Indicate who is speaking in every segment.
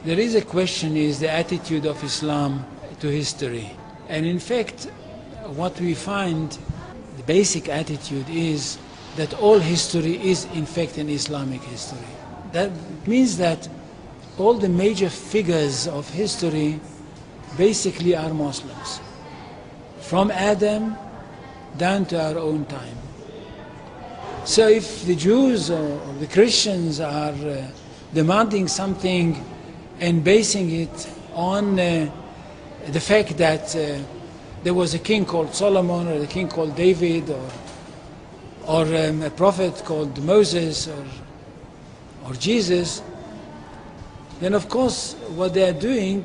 Speaker 1: There is a question, is the attitude of Islam to history. And in fact, what we find, the basic attitude is that all history is in fact an Islamic history. That means that all the major figures of history basically are Muslims. From Adam down to our own time. So if the Jews or the Christians are demanding something and basing it on the fact that there was a king called Solomon, or a king called David, or a prophet called Moses, or Jesus, then of course what they are doing,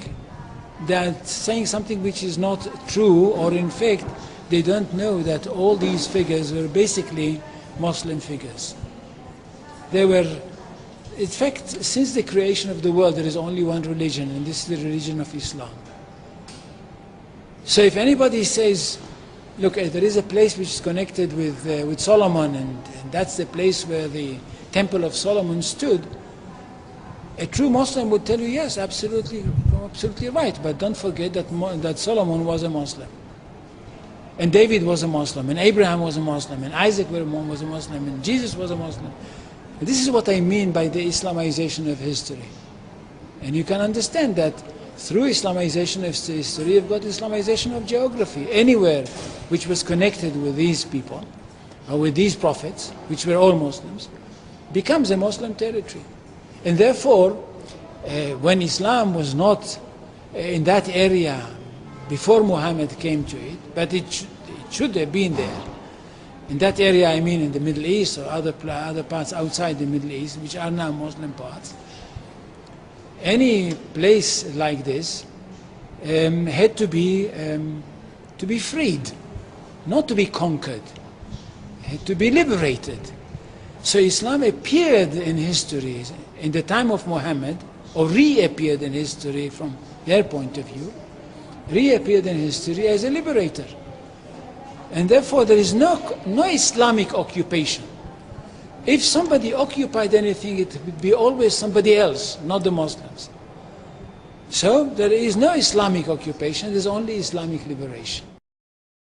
Speaker 1: they're saying something which is not true, or in fact they don't know that all these figures were basically Muslim figures. They were, in fact, since the creation of the world there is only one religion, and this is the religion of Islam. So if anybody says, look, there is a place which is connected with Solomon, and that's the place where the Temple of Solomon stood, a true Muslim would tell you, yes, absolutely right, but don't forget that Solomon was a Muslim. And David was a Muslim, and Abraham was a Muslim, and Isaac was a Muslim, and Jesus was a Muslim. And this is what I mean by the Islamization of history. And you can understand that through Islamization of history, you've got Islamization of geography. Anywhere which was connected with these people, or with these prophets, which were all Muslims, becomes a Muslim territory. And therefore, when Islam was not in that area before Muhammad came to it, but it should have been there. In that area, I mean in the Middle East or other parts outside the Middle East, which are now Muslim parts. Any place like this had to be freed, not to be conquered, had to be liberated. So Islam appeared in history in the time of Muhammad, or reappeared in history from their point of view, reappeared in history as a liberator. And therefore there is no Islamic occupation. If somebody occupied anything, it would be always somebody else, not the Muslims. So there is no Islamic occupation, there is only Islamic liberation.